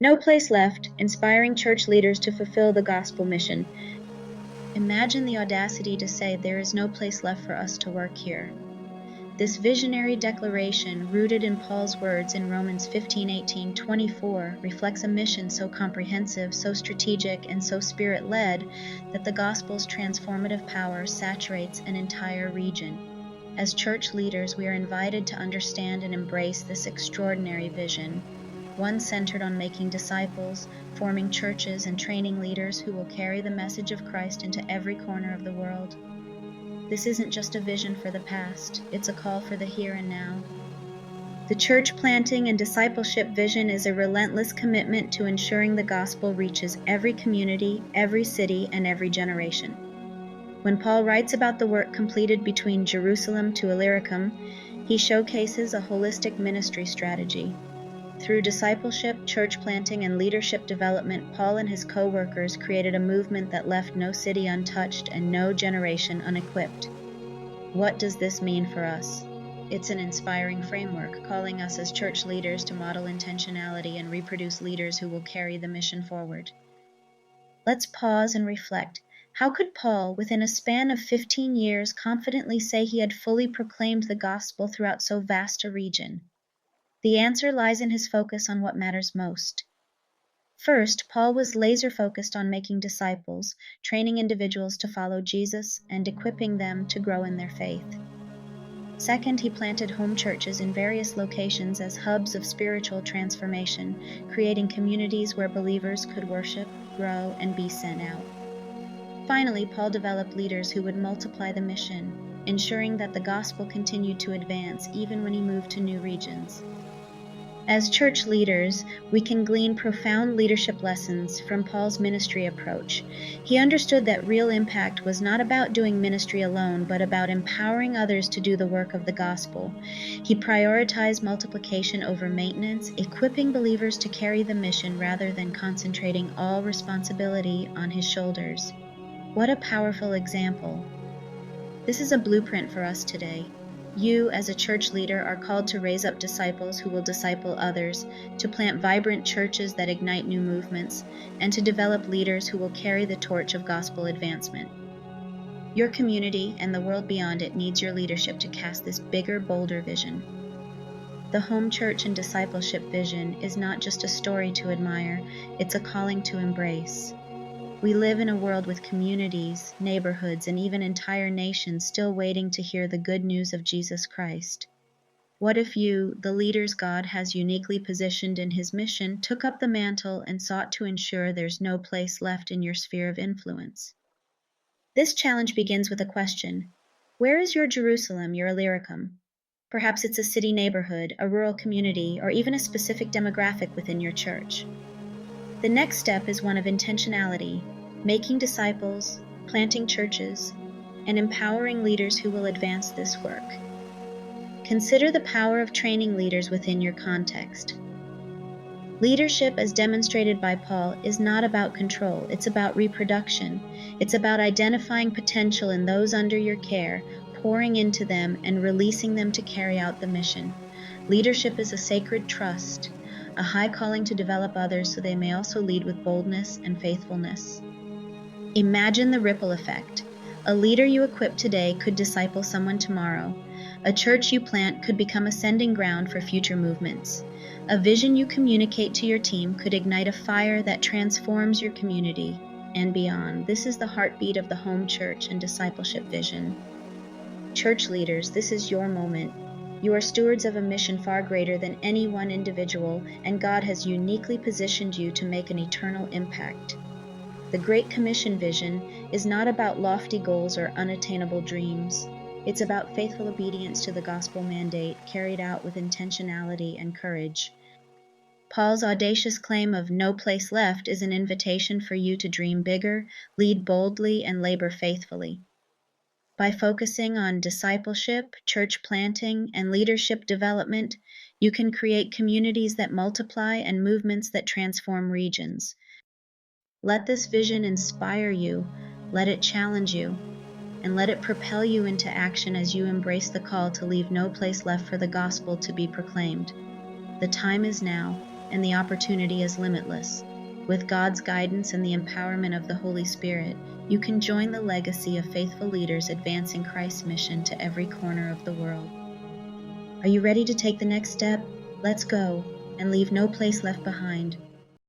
No Place Left, inspiring church leaders to fulfill the gospel mission. Imagine the audacity to say there is no place left for us to work here. This visionary declaration, rooted in Paul's words in Romans 15:18-24, reflects a mission so comprehensive, so strategic, and so spirit-led that the gospel's transformative power saturates an entire region. As church leaders, we are invited to understand and embrace this extraordinary vision, one centered on making disciples, forming churches, and training leaders who will carry the message of Christ into every corner of the world. This isn't just a vision for the past, it's a call for the here and now. The church planting and discipleship vision is a relentless commitment to ensuring the gospel reaches every community, every city, and every generation. When Paul writes about the work completed between Jerusalem to Illyricum, he showcases a holistic ministry strategy. Through discipleship, church planting, and leadership development, Paul and his co-workers created a movement that left no city untouched and no generation unequipped. What does this mean for us? It's an inspiring framework, calling us as church leaders to model intentionality and reproduce leaders who will carry the mission forward. Let's pause and reflect. How could Paul, within a span of 15 years, confidently say he had fully proclaimed the gospel throughout so vast a region? The answer lies in his focus on what matters most. First, Paul was laser-focused on making disciples, training individuals to follow Jesus, and equipping them to grow in their faith. Second, he planted home churches in various locations as hubs of spiritual transformation, creating communities where believers could worship, grow, and be sent out. Finally, Paul developed leaders who would multiply the mission, ensuring that the gospel continued to advance even when he moved to new regions. As church leaders, we can glean profound leadership lessons from Paul's ministry approach. He understood that real impact was not about doing ministry alone, but about empowering others to do the work of the gospel. He prioritized multiplication over maintenance, equipping believers to carry the mission rather than concentrating all responsibility on his shoulders. What a powerful example. This is a blueprint for us today. You, as a church leader, are called to raise up disciples who will disciple others, to plant vibrant churches that ignite new movements, and to develop leaders who will carry the torch of gospel advancement. Your community and the world beyond it needs your leadership to cast this bigger, bolder vision. The home church and discipleship vision is not just a story to admire, it's a calling to embrace. We live in a world with communities, neighborhoods, and even entire nations still waiting to hear the good news of Jesus Christ. What if you, the leaders God has uniquely positioned in his mission, took up the mantle and sought to ensure there's no place left in your sphere of influence? This challenge begins with a question. Where is your Jerusalem, your Illyricum? Perhaps it's a city neighborhood, a rural community, or even a specific demographic within your church. The next step is one of intentionality, making disciples, planting churches, and empowering leaders who will advance this work. Consider the power of training leaders within your context. Leadership, as demonstrated by Paul, is not about control, it's about reproduction. It's about identifying potential in those under your care, pouring into them, and releasing them to carry out the mission. Leadership is a sacred trust, a high calling to develop others so they may also lead with boldness and faithfulness. Imagine the ripple effect. A leader you equip today could disciple someone tomorrow. A church you plant could become a sending ground for future movements. A vision you communicate to your team could ignite a fire that transforms your community and beyond. This is the heartbeat of the home church and discipleship vision. Church leaders, this is your moment. You are stewards of a mission far greater than any one individual, and God has uniquely positioned you to make an eternal impact. The Great Commission vision is not about lofty goals or unattainable dreams. It's about faithful obedience to the gospel mandate, carried out with intentionality and courage. Paul's audacious claim of no place left is an invitation for you to dream bigger, lead boldly, and labor faithfully. By focusing on discipleship, church planting, and leadership development, you can create communities that multiply and movements that transform regions. Let this vision inspire you, let it challenge you, and let it propel you into action as you embrace the call to leave no place left for the gospel to be proclaimed. The time is now. and the opportunity is limitless. With God's guidance and the empowerment of the Holy Spirit, you can join the legacy of faithful leaders advancing Christ's mission to every corner of the world. Are you ready to take the next step? Let's go and leave no place left behind.